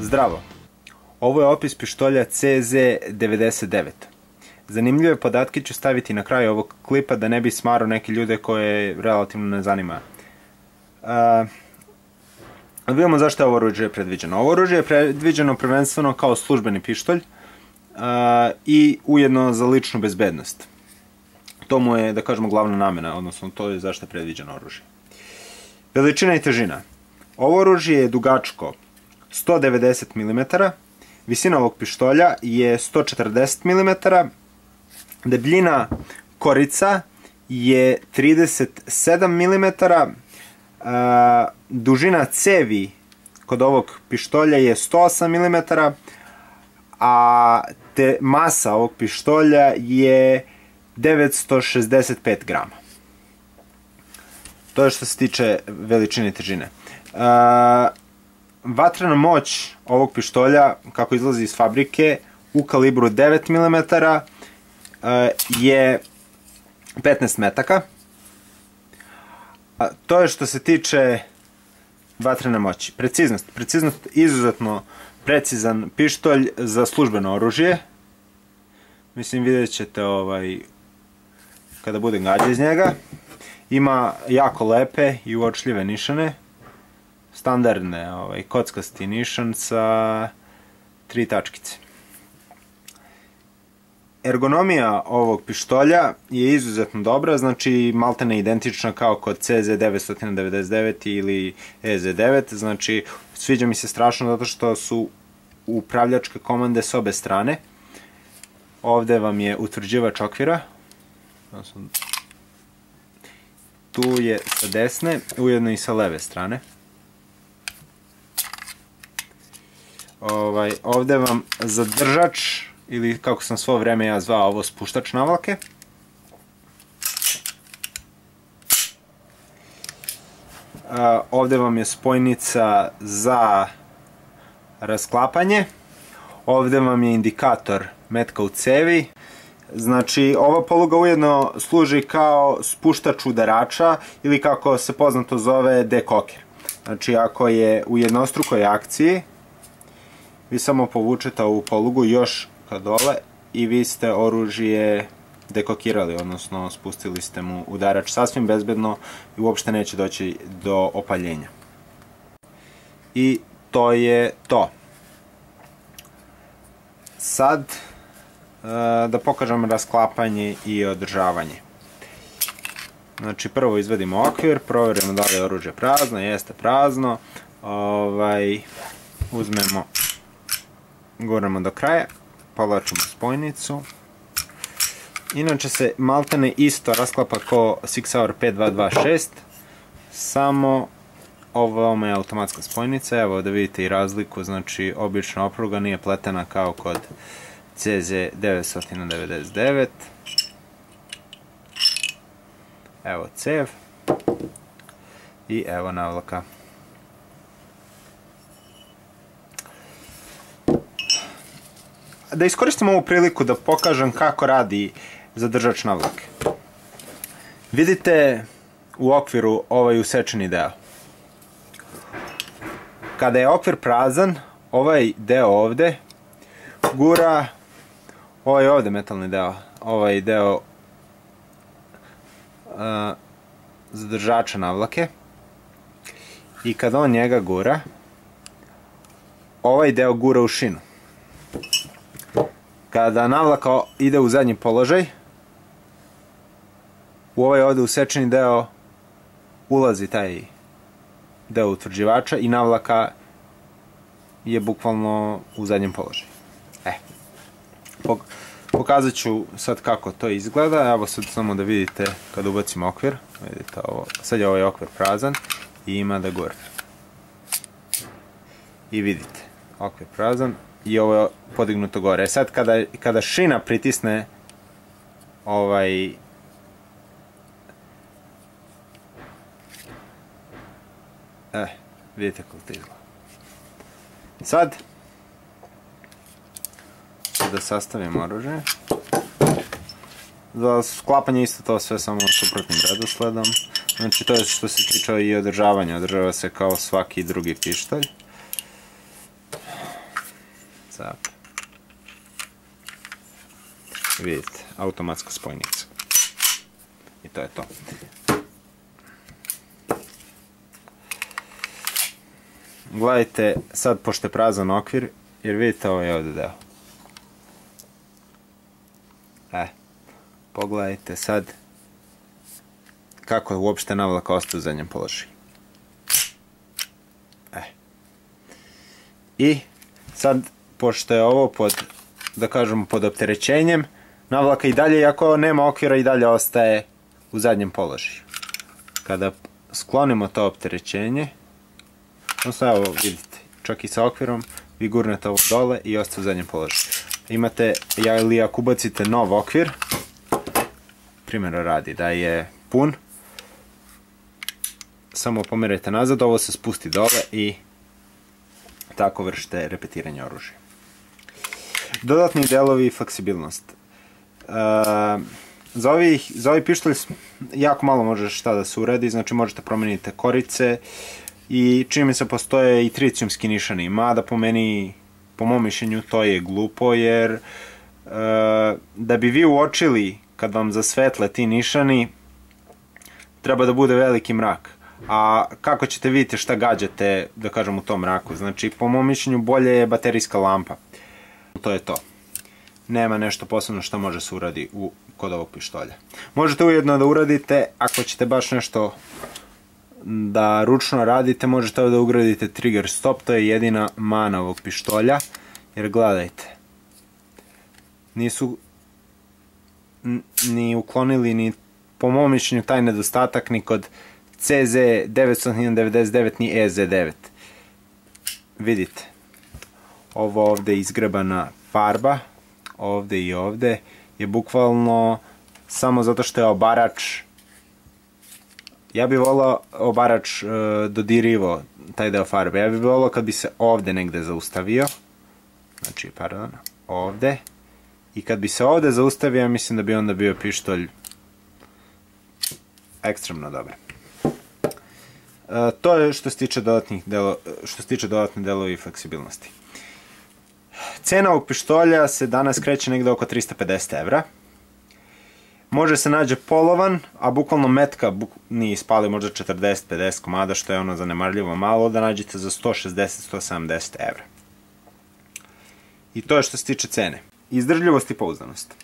Zdravo! Ovo je opis pištolja CZ99. Zanimljive podatke ću staviti na kraju ovog klipa da ne bi smarao neke ljude koje relativno ne zanima. Vidimo zašto je ovo oružje predviđeno. Ovo oružje je predviđeno prvenstveno kao službeni pištolj i ujedno za ličnu bezbednost. To mu je, da kažemo, glavna namena, odnosno to je zašto je predviđeno oružje. Veličina i težina. Ovo oružje je dugačko 190 mm, visina ovog pištolja je 140 mm, debljina korica je 37 mm, dužina cevi kod ovog pištolja je 108 mm, a masa ovog pištolja je 965 grama. To je što se tiče veličine i težine. Vatrena moć ovog pištolja, kako izlazi iz fabrike, u kalibru 9 mm je 15 metaka. To je što se tiče vatrene moći. Preciznost. Preciznost izuzetno precizan pištolj za službeno oružje. Mislim, vidjet ćete kada bude gađa iz njega. Ima jako lepe i uočljive nišane. Standardne, kockasti nišan sa 3 tačkice. Ergonomija ovog pištolja je izuzetno dobra, znači maltene identična kao kod CZ999 ili EZ9, znači sviđa mi se strašno zato što su upravljačke komande s obe strane. Ovde vam je utvrđivač okvira, tu je sa desne, ujedno i sa leve strane. Ovde vam zadržač, ili kako sam svo vreme ja zvao ovo, spuštač navlake. Ovde vam je spojnica za rasklapanje. Ovde vam je indikator metka u cevi. Znači, ova poluga ujedno služi kao spuštač udarača ili kako se poznato zove dekoker. Znači, ako je u jednostrukoj akciji, vi samo povučete ovu polugu još ka dole i vi ste oružje dekokirali, odnosno spustili ste mu udarač sasvim bezbedno i uopšte neće doći do opaljenja. I to je to. Sad da pokažem rasklapanje i održavanje. Znači, prvo izvadimo okvir, proverimo da li je oružje prazno, jeste prazno. Uzmemo, guramo do kraja, povlačimo spojnicu. Inače se maltene isto rasklapa kao Sig Sauer 5226, samo ovo je automatska spojnica. Evo da vidite i razliku, znači obična opruga nije pletena kao kod CZ999. Evo cev i evo navlaka. Da iskoristim ovu priliku da pokažem kako radi zadržač navlake. Vidite u okviru ovaj usečeni deo. Kada je okvir prazan, ovaj deo ovde gura ovaj ovde metalni deo, ovaj deo zadržača navlake, i kada on njega gura, ovaj deo gura u šinu. Kada navlaka ide u zadnji položaj, u ovaj ovde usečeni deo ulazi taj deo utvrđivača i navlaka je bukvalno u zadnjem položaju. Pokazat ću sad kako to izgleda. Evo sad samo da vidite kad ubacim okvir. Vidite ovo, sad je ovaj okvir prazan i ima da gura. I vidite, okvir prazan i ovo je podignuto gore. Sad kada šina pritisne vidite kako to izgleda. Sad da sastavimo oružje. Za sklapanje isto to sve samo suprotnim redosledom. Znači to je što se tiče i održavanja. Održava se kao svaki drugi pištolj. Zap. Vidite, automatska spojnica. I to je to. Gledajte sad, pošto je prazan okvir, jer vidite ovo je ovdje deo. Pogledajte sad kako je uopšte navlaka ostaje u zadnjem položaju. I sad, pošto je ovo pod, da kažemo, pod opterećenjem, navlaka i dalje, iako nema okvira, i dalje ostaje u zadnjem položaju. Kada sklonimo to opterećenje, odnosno evo vidite, čak i sa okvirom, vi gurnete ovo dole i ostaje u zadnjem položaju. Imate, ili ako ubacite nov okvir, primjera radi da je pun, samo pomerajte nazad, ovo se spusti dole i tako vršite repetiranje oružja. Dodatni delovi i fleksibilnost. Za ovaj pištolj jako malo može šta da se uradi, znači možete promeniti korice i čini mi se postoje i tricijumski nišani, mada po mom mišljenju to je glupo, jer da bi vi uočili kad vam zasvetle ti nišani, treba da bude veliki mrak. A kako ćete vidjeti šta gađate, da kažem, u tom mraku? Znači, po mom mišljenju, bolje je baterijska lampa. To je to. Nema nešto posebno što može se uradi kod ovog pištolja. Možete ujedno da uradite, ako ćete baš nešto da ručno radite, možete da ugradite trigger stop, to je jedina mana ovog pištolja. Jer gledajte, nisu ni uklonili, ni po mom mišljenju, taj nedostatak ni kod CZ999 ni EZ9. Vidite, ovo ovdje je izgrebana farba, ovdje i ovdje, je bukvalno samo zato što je obarač. Ja bih volao obarač dodirivo taj deo farbe. Ja bih volao kad bi se ovdje negdje zaustavio, znači, pardon, ovdje, i kad bi se ovdje zaustavio, ja mislim da bi onda bio pištolj ekstremno dobar. To je što se tiče dodatnih delova i fleksibilnosti. Cena ovog pištolja se danas kreće negdje oko 350 evra. Može se nađe polovan, a bukvalno metka nije ispali možda 40-50 komada, što je ono zanemarljivo malo, da nađete za 160-170 evra. I to je što se tiče cene. Izdržljivost i pouzdanost.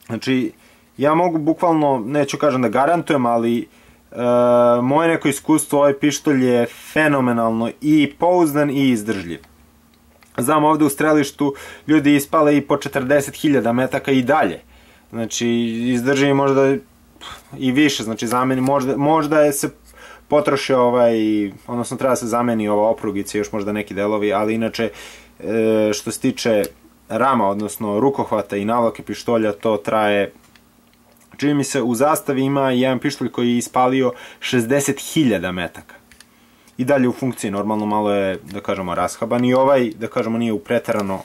Znači, ja mogu bukvalno, neću kažem da garantujem, ali moje neko iskustvo, ovaj pištolj je fenomenalno i pouzdan i izdržljiv. Znam, ovdje u strelištu ljudi ispale i po 40.000 metaka i dalje. Znači, izdrži možda i više, znači zameni, možda je se potrošio odnosno treba se zameni ova oprugica i još možda neki delovi, ali inače, što se tiče rama, odnosno rukohvata i navlake pištolja, to traje. Čini mi se, u zastavi ima jedan pištolj koji je ispalio 60.000 metaka. I dalje u funkciji, normalno malo je, da kažemo, rashaban. I ovaj, da kažemo, nije u preterano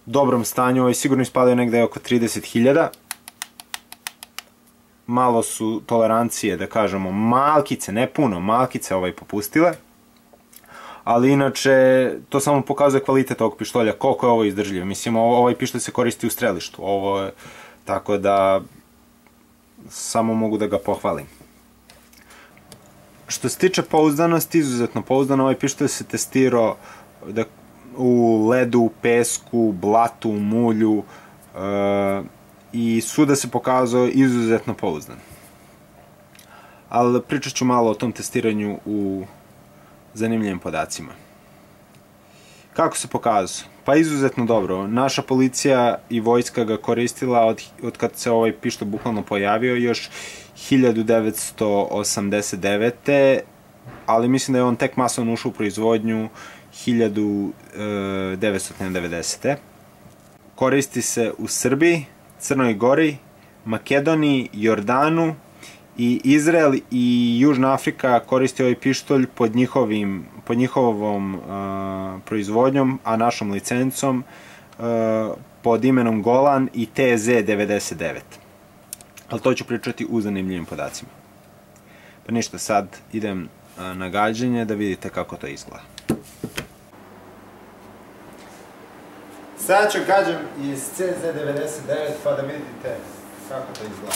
dobrom stanju. Ovaj sigurno ispalio negdje oko 30.000. Malo su tolerancije, da kažemo, malkice, ne puno, malkice popustile. Ali inače, to samo pokazuje kvalitet ovog pištolja, koliko je ovo izdržljivo. Mislim, ovaj pištolj se koristi u strelištu. Ovo je, tako da, samo mogu da ga pohvalim. Što se tiče pouzdanosti, izuzetno pouzdan, ovaj pištolj se testirao u ledu, pesku, blatu, mulju i svuda se pokazao izuzetno pouzdan. Ali pričat ću malo o tom testiranju u zanimljivim podacima. Kako se pokazao? Pa izuzetno dobro. Naša policija i vojska ga koristila od kad se ovaj pištolj bukvalno pojavio još 1989. Ali mislim da je on tek masovno ušao u proizvodnju 1990. Koristi se u Srbiji, Crnoj Gori, Makedoniji, Jordanu i Izrael i Južna Afrika koristi ovaj pištolj pod njihovom proizvodnjom, a našom licencom pod imenom Golan i TZ99. Ali to ću pričati u zanimljivim podacima. Pa ništa, sad idem na gađenje da vidite kako to izgleda. Sada ću gađam iz CZ99 pa da vidite kako to izgleda.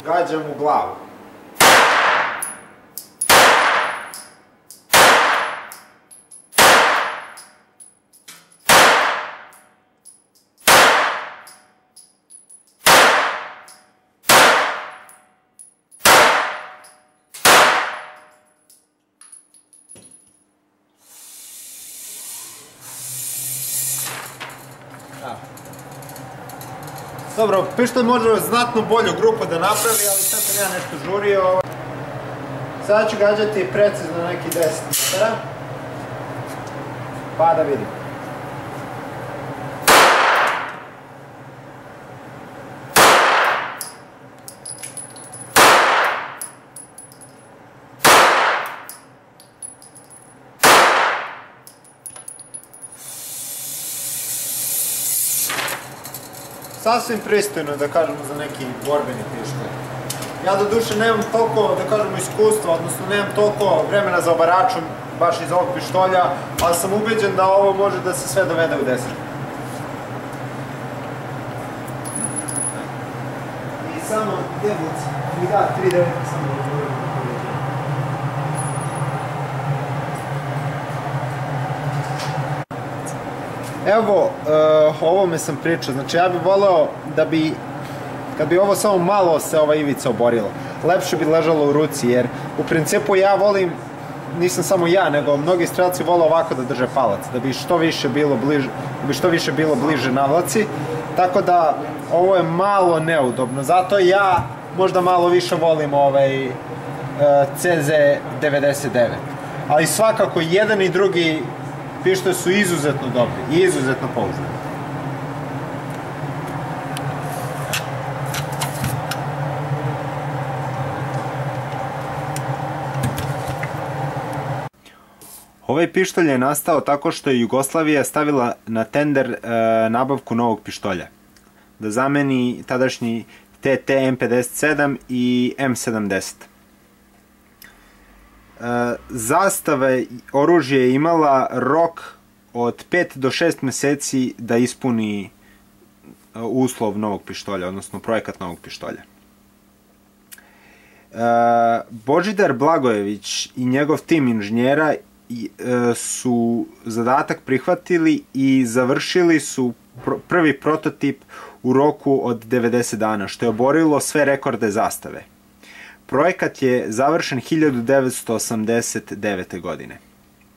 Gađam u glavu. Dobro, pištolj može znatno bolju grupu da napravi, ali sad sam ja nešto žurio. Sada ću gađati precizno neki 10 metara. Pa da vidim. Sasvim pristojno, da kažemo, za neki borbeni pištolj. Ja do duše nemam toliko, da kažemo, iskustva, odnosno nemam toliko vremena za obaračom baš iz ovog pištolja, ali sam ubeđen da ovo može da se sve dovede u desetak. I samo debut mi da 3.9 samo odgovorim. Evo, o ovome sam pričao, znači ja bih voleo da bi, kad bi ovo samo malo se ova ivica oborila, lepše bi ležalo u ruci, jer u principu ja volim, nisam samo ja, nego mnogi strelci vole ovako da drže palac, da bi što više bilo bliže navlaci, tako da ovo je malo neudobno, zato ja možda malo više volim ovaj CZ99, ali svakako jedan i drugi pištolji su izuzetno dobri i izuzetno pouzdani. Ovaj pištolj je nastao tako što je Jugoslavija stavila na tender nabavku novog pištolja, da zameni tadašnji TT M57 i M70. Zastava oružje je imala rok od 5 do 6 meseci da ispuni uslov novog pištolja, odnosno projekat novog pištolja. Božidar Blagojević i njegov tim inženjera su zadatak prihvatili i završili su prvi prototip u roku od 90 dana, što je oborilo sve rekorde zastave. Projekat je završen 1989. godine.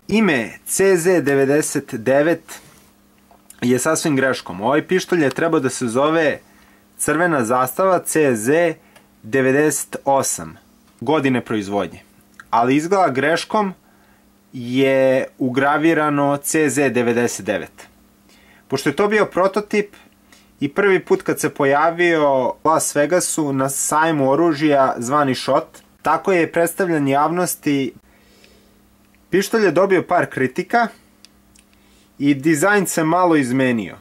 Ime CZ99 je sasvim greškom. Ovaj pištolj je trebao da se zove crvena zastava CZ98 godine proizvodnje. Ali izgleda greškom je ugravirano CZ99. Pošto je to bio prototip i prvi put kad se pojavio u Las Vegasu na sajmu oružja zvani SHOT, tako je predstavljen javnosti. Pištolj je dobio par kritika i dizajn se malo izmenio.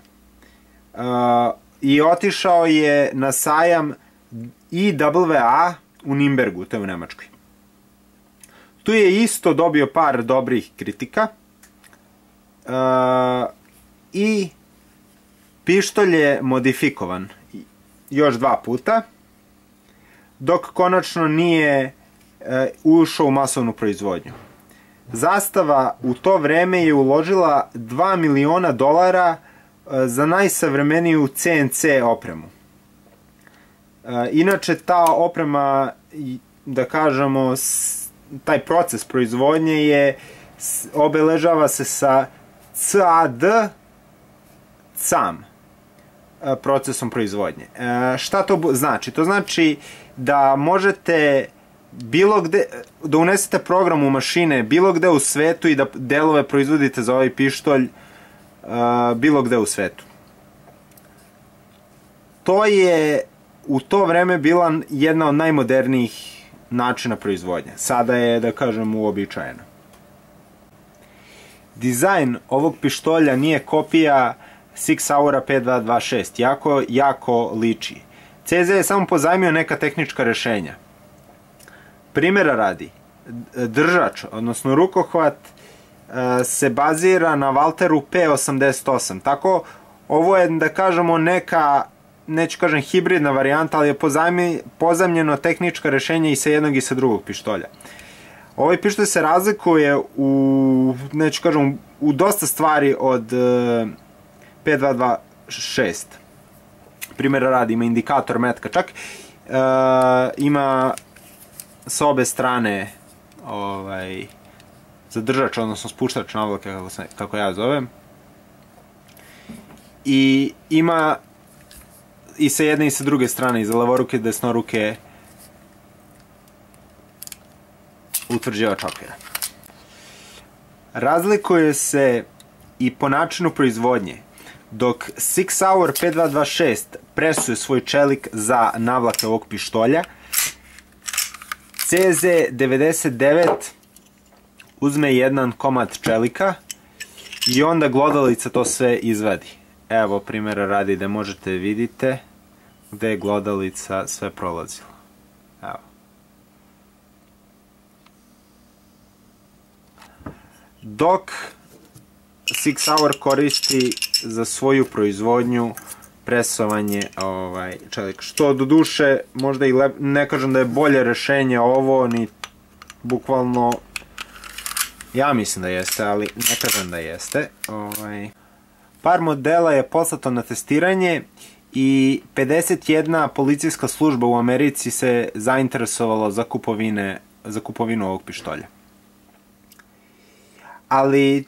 I otišao je na sajam IWA u Nimbergu, to je u Nemačkoj. Tu je isto dobio par dobrih kritika i pištolj je modifikovan još 2 puta, dok konačno nije ušao u masovnu proizvodnju. Zastava u to vreme je uložila $2 miliona za najsavremeniju CNC opremu. Inače, ta oprema, da kažemo, taj proces proizvodnje obeležava se sa CAM procesom proizvodnje. Šta to znači? To znači da možete bilo gde, da unesete program u mašine bilo gde u svetu i da delove proizvodite za ovaj pištolj bilo gde u svetu. To je u to vreme bila jedna od najmodernijih načina proizvodnje. Sada je, da kažem, uobičajena. Dizajn ovog pištolja nije kopija Sig Sauera 5226, jako liči. CZ je samo pozajmio neka tehnička rešenja. Primjera radi, držač, odnosno rukohvat, se bazira na Waltheru P88. Tako, ovo je, da kažemo, neka, neću kažem hibridna varijanta, ali je pozajmljeno tehnička rešenja i sa jednog i sa drugog pištolja. Ovaj pištolj se razlikuje u, neću kažem, u dosta stvari od P226. Primjera radi, ima indikator metka, čak ima sa obe strane zadržač, odnosno spuštač navlake, kako ja zovem. I ima i sa jedne i sa druge strane, i za levoruke i desnoruke, utvrđivač okvira. Razlikuje se i po načinu proizvodnje. Dok Sig Sauer P226 presuje svoj čelik za navlake ovog pištolja, CZ99 uzme jedan komad čelika i onda glodalica to sve izvadi. Evo primjera radi da možete vidite gde je glodalica sve prolazila. Evo. Dok Sig Sauer koristi za svoju proizvodnju presovanje čelika. Što do duše, možda i ne kažem da je bolje rešenje ovo, ni bukvalno, ja mislim da jeste, ali ne kažem da jeste. Par modela je poslato na testiranje i 51 policijska služba u Americi se zainteresovala za kupovinu ovog pištolja. Ali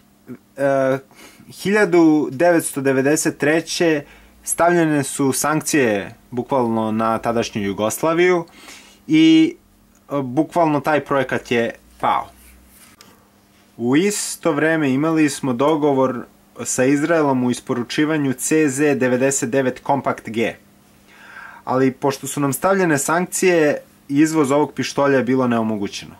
1993. stavljene su sankcije bukvalno na tadašnju Jugoslaviju i bukvalno taj projekat je pao. U isto vreme imali smo dogovor sa Izraelom u isporučivanju CZ99 Compact G. Ali pošto su nam stavljene sankcije, izvoz ovog pištolja je bilo neomogućeno.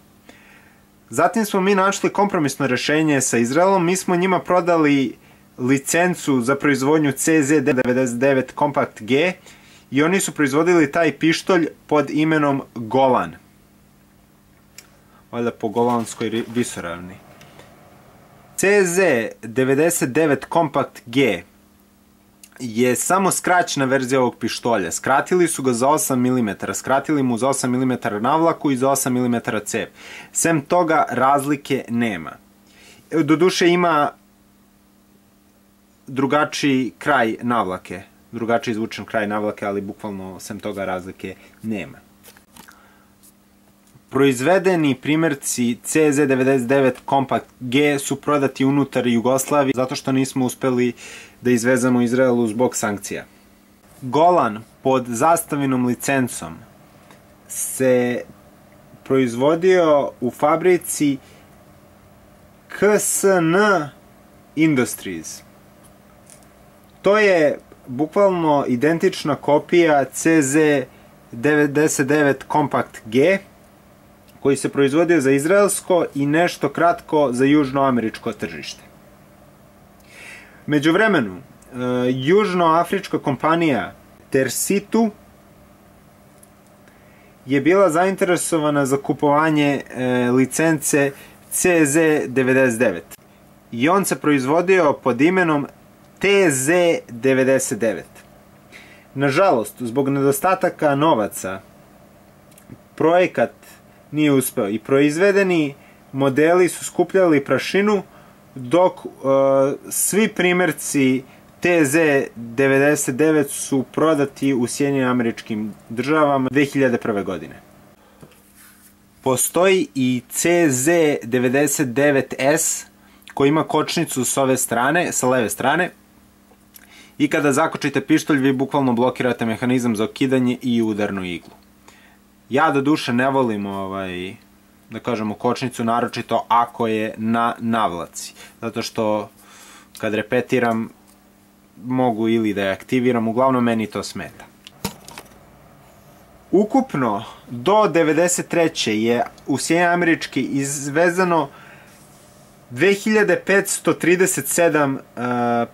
Zatim smo mi našli kompromisno rešenje sa Izraelom, mi smo njima prodali licencu za proizvodnju CZ99 Compact G i oni su proizvodili taj pištolj pod imenom Golan. Valjda po golanskoj visoravni. CZ99 Compact G je samo skraćena verzija ovog pištolja. Skratili su ga za 8 mm, skratili mu za 8 mm navlaku i za 8 mm cep. Sem toga razlike nema. Doduše ima drugačiji kraj navlake, drugačiji izvučen kraj navlake, ali bukvalno sem toga razlike nema. Proizvedeni primjerci CZ99 Compact G su prodati unutar Jugoslavije zato što nismo uspeli da izvezemo Izraelu zbog sankcija. Golan pod zastavinom licencom se proizvodio u fabrici KSN Industries. To je bukvalno identična kopija CZ99 Compact G koji se proizvodio za izraelsko i nešto kratko za južnoameričko tržište. Međuvremenu, južnoafrička kompanija Tersitu je bila zainteresovana za kupovanje licence CZ99 i on se proizvodio pod imenom TZ99. Nažalost, zbog nedostataka novaca, projekat nije uspeo i proizvedeni modeli su skupljali prašinu, dok svi primjerci TZ99 su prodati u Sjedinjenim Američkim Državama 2001. godine. Postoji i CZ99S koji ima kočnicu s ove strane, sa leve strane, i kada zakočite pištolj vi bukvalno blokirate mehanizam za okidanje i udarnu iglu. Ja do duše ne volim da kažemo kočnicu, naročito ako je na navlaci, zato što kad repetiram mogu ili da je aktiviram, uglavnom meni to smeta. Ukupno do 1993. je u Sjedinjene Američke izvezano 2537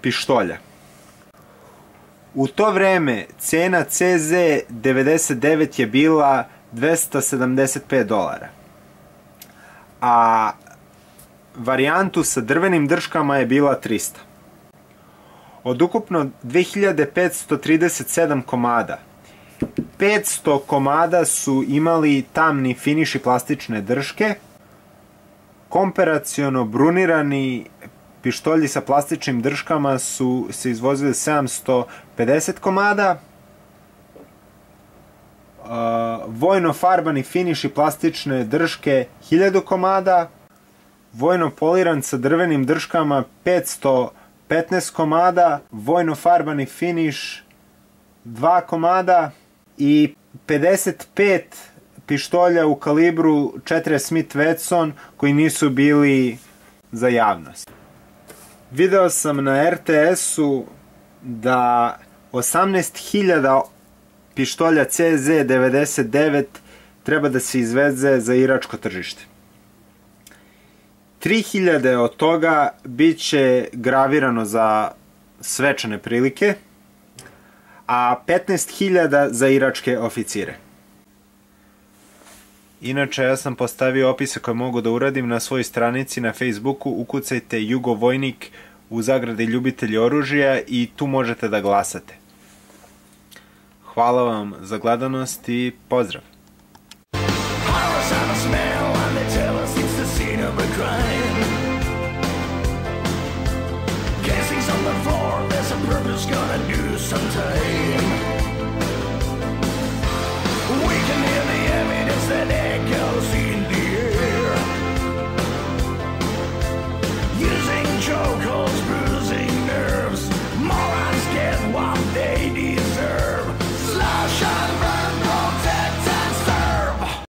pištolja. U to vreme cena CZ99 je bila $275, a varijantu sa drvenim drškama je bila 300. Od ukupno 2537 komada, 500 komada su imali tamni finiš i plastične drške. Komparaciono brunirani pištolji sa plastičnim drškama su se izvozili 750 komada. Vojno farbani finiš i plastične drške 1000 komada. Vojno poliran sa drvenim drškama 515 komada. Vojno farbani finiš 2 komada. I 55 pištolja u kalibru 40 Smith Wesson koji nisu bili za javnost. Video sam na RTS-u da 18.000 pištolja CZ99 treba da se izveze za iračko tržište. 3.000 od toga bit će gravirano za svečane prilike, a 15.000 za iračke oficire. Inače, ja sam postavio opise koje mogu da uradim na svojoj stranici na Facebooku. Ukucajte Jugovojnik u zagradi ljubitelji oružja i tu možete da glasate. Hvala vam za gledanost i pozdrav! Sometime